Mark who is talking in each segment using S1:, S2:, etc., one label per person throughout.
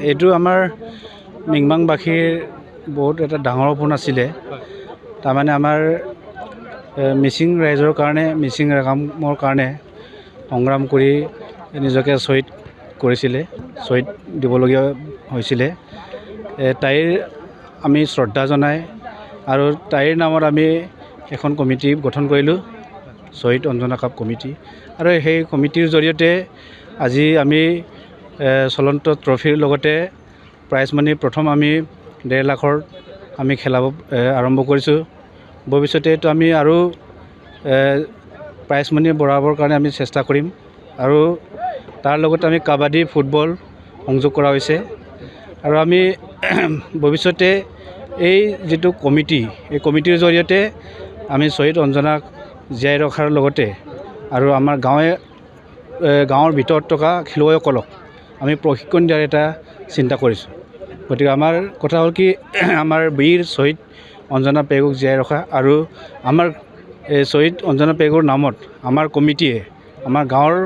S1: এইটো আমাৰ মিংমাংবাসীৰ বহুত এটা ডাঙৰ সপোন আছিলে। তাৰমানে আমাৰ মিচিং ৰাইজৰ কাৰণে, মিচিং ৰেগামৰ কাৰণে সংগ্ৰাম কৰি নিজকে শ্বহীদ কৰিছিলে, শ্বহীদ দিবলগীয়া হৈছিলে। তাইৰ আমি শ্ৰদ্ধা জনাই আৰু তাইৰ নামত আমি এখন কমিটি গঠন কৰিলোঁ, শ্বহীদ অঞ্জনা কাপ কমিটি। আৰু সেই কমিটিৰ জৰিয়তে আজি আমি চলন্ত ট্ৰফিৰ লগতে প্ৰাইজ মানি প্ৰথম আমি 1.5 লাখৰ আমি খেলাব আৰম্ভ কৰিছোঁ। ভৱিষ্যতেতো আমি আৰু প্ৰাইজ মানি বঢ়াবৰ কাৰণে আমি চেষ্টা কৰিম। আৰু তাৰ লগতে আমি কাবাডী, ফুটবল সংযোগ কৰা হৈছে। আৰু আমি ভৱিষ্যতে এই যিটো কমিটি, এই কমিটিৰ জৰিয়তে আমি শ্বহীদ অঞ্জনাক জীয়াই ৰখাৰ লগতে আৰু আমাৰ গাঁৱৰ ভিতৰত থকা খেলুৱৈসকলক আমি প্ৰশিক্ষণ দিয়াৰ এটা চিন্তা কৰিছোঁ। গতিকে আমাৰ কথা হ'ল কি, আমাৰ বীৰ শ্বহীদ অঞ্জনা পেগুক জীয়াই ৰখা। আৰু আমাৰ শ্বহীদ অঞ্জনা পেগুৰ নামত আমাৰ কমিটিয়ে আমাৰ গাঁৱৰ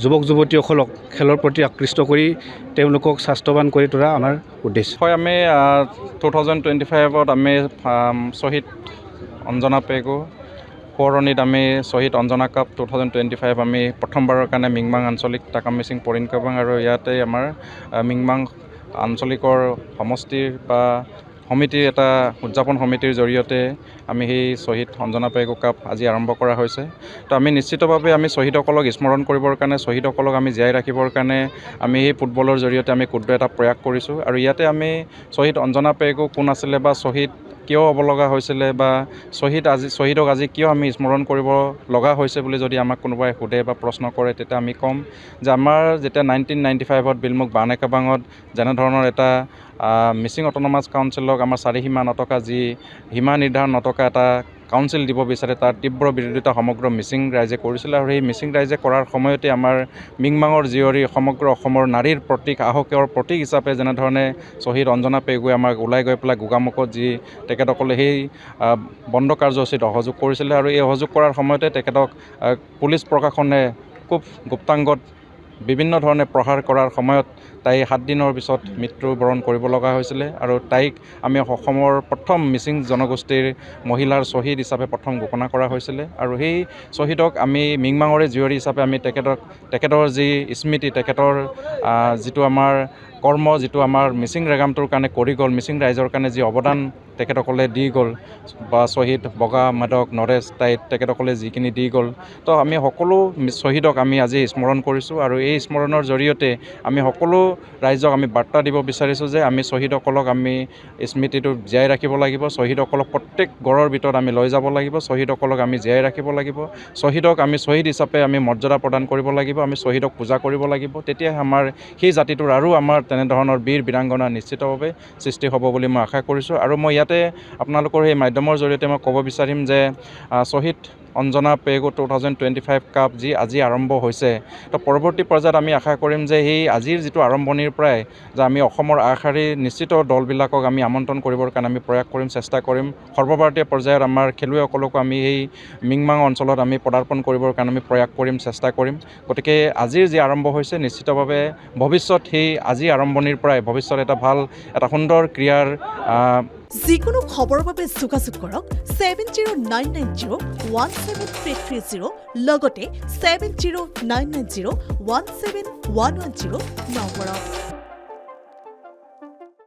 S1: যুৱক যুৱতীসকলক খেলৰ প্ৰতি আকৃষ্ট কৰি তেওঁলোকক স্বাস্থ্যৱান কৰি তোলা আমাৰ উদ্দেশ্য।
S2: হয়, আমি 2025ত আমি শ্বহীদ অঞ্জনা পেগু সোঁৱৰণিত আমি শ্বহীদ অঞ্জনা কাপ 2025 আমি প্ৰথমবাৰৰ কাৰণে মিংমাং আঞ্চলিক টাকাম মিচিং পৰিণ কাবাং আৰু ইয়াতে আমাৰ মিংমাং আঞ্চলিকৰ সমষ্টিৰ বা সমিতিৰ এটা উদযাপন সমিতিৰ জৰিয়তে আমি সেই শ্বহীদ অঞ্জনা পেগু কাপ আজি আৰম্ভ কৰা হৈছে। তো আমি নিশ্চিতভাৱে আমি শ্বহীদসকলক স্মৰণ কৰিবৰ কাৰণে, শ্বহীদসকলক আমি জীয়াই ৰাখিবৰ কাৰণে আমি সেই ফুটবলৰ জৰিয়তে আমি ক্ষুদ্ৰ এটা প্ৰয়াস কৰিছোঁ। আৰু ইয়াতে আমি শ্বহীদ অঞ্জনা পেগু কোন আছিলে বা শ্বহীদ কিয় হ'ব লগা হৈছিলে বা শ্বহীদক আজি কিয় আমি স্মৰণ কৰিব লগা হৈছে বুলি যদি আমাক কোনোবাই সোধে বা প্ৰশ্ন কৰে, তেতিয়া আমি ক'ম যে আমাৰ যেতিয়া 1995ত বিলমুখ বানেকাবাঙত যেনেধৰণৰ এটা মিচিং অট'নমাছ কাউন্সিলক আমাৰ চাৰিসীমা নথকা যি সীমা নিৰ্ধাৰণ নথকা এটা কাউন্সিল দিব বিচাৰে, তাৰ তীব্ৰ বিৰোধিতা সমগ্ৰ মিচিং ৰাইজে কৰিছিলে। আৰু সেই মিচিং ৰাইজে কৰাৰ সময়তে আমাৰ মিংমাঙৰ জীয়ৰী সমগ্ৰ অসমৰ নাৰীৰ প্ৰতীক, সাহসৰ প্ৰতীক হিচাপে যেনেধৰণে শ্বহীদ অঞ্জনা পেগুৱে আমাক ওলাই গৈ পেলাই গোগামুখত যি তেখেতসকলে সেই বন্ধ কাৰ্যসূচীত সহযোগ কৰিছিলে। আৰু এই সহযোগ কৰাৰ সময়তে তেখেতক পুলিচ প্ৰশাসনে খুব গুপ্তাংগত বিভিন্ন ধৰণে প্ৰহাৰ কৰাৰ সময়ত তাই 7 দিনৰ পিছত মৃত্যুবৰণ কৰিব লগা হৈছিলে। আৰু তাইক আমি অসমৰ প্ৰথম মিচিং জনগোষ্ঠীৰ মহিলাৰ শ্বহীদ হিচাপে প্ৰথম ঘোষণা কৰা হৈছিলে। আৰু সেই শ্বহীদক আমি মিংমাঙৰে জীয়ৰী হিচাপে আমি তেখেতৰ যি স্মৃতি, তেখেতৰ যিটো আমাৰ কৰ্ম, যিটো আমাৰ মিচিং ৰেগামটোৰ কাৰণে কৰি গ'ল, মিচিং ৰাইজৰ কাৰণে যি অৱদান তেখেতসকলে দি গ'ল বা শ্বহীদ বগা, মাধৱ, নৰেশ তেখেতসকলে যিখিনি দি গ'ল, তো আমি সকলো শ্বহীদক আমি আজি স্মৰণ কৰিছোঁ। আৰু এই স্মৰণৰ জৰিয়তে আমি সকলো ৰাইজক আমি বাৰ্তা দিব বিচাৰিছোঁ যে আমি শ্বহীদসকলক আমি স্মৃতিটো জীয়াই ৰাখিব লাগিব, শ্বহীদসকলক প্ৰত্যেক ঘৰৰ ভিতৰত আমি লৈ যাব লাগিব, শ্বহীদসকলক আমি জীয়াই ৰাখিব লাগিব, শ্বহীদক আমি শ্বহীদ হিচাপে আমি মৰ্যাদা প্ৰদান কৰিব লাগিব, আমি শ্বহীদক পূজা কৰিব লাগিব। তেতিয়াহে আমাৰ সেই জাতিটোৰ আৰু আমাৰ তেনেধৰণৰ বীৰ বীৰাংগনা নিশ্চিতভাৱে সৃষ্টি হ'ব বুলি মই আশা কৰিছোঁ। আৰু মই ইয়াতে আপোনালোকৰ এই মাধ্যমৰ জৰিয়তে মই ক'ব বিচাৰিম যে শ্বহীদ অঞ্জনা পেগু 2025 কাপ যি আজি আৰম্ভ হৈছে, তো পৰৱৰ্তী পৰ্যায়ত আমি আশা কৰিম যে সেই আজিৰ যিটো আৰম্ভণিৰ পৰাই যে আমি অসমৰ আগশাৰীৰ নিশ্চিত দলবিলাকক আমি আমন্ত্ৰণ কৰিবৰ কাৰণে আমি প্ৰয়াস কৰিম, চেষ্টা কৰিম। সৰ্বভাৰতীয় পৰ্যায়ত আমাৰ খেলুৱৈসকলকো আমি সেই মিংমাং অঞ্চলত আমি পদাৰ্পণ কৰিবৰ কাৰণে আমি প্ৰয়াস কৰিম, চেষ্টা কৰিম। গতিকে আজিৰ যি আৰম্ভ হৈছে, নিশ্চিতভাৱে ভৱিষ্যত সেই আজি আৰম্ভণিৰ পৰাই ভৱিষ্যত এটা সুন্দৰ ক্ৰীড়াৰ
S3: যিকোনো খবৰৰ বাবে যোগাযোগ কৰক 7099017330 লগতে 7099017110 নম্বৰত।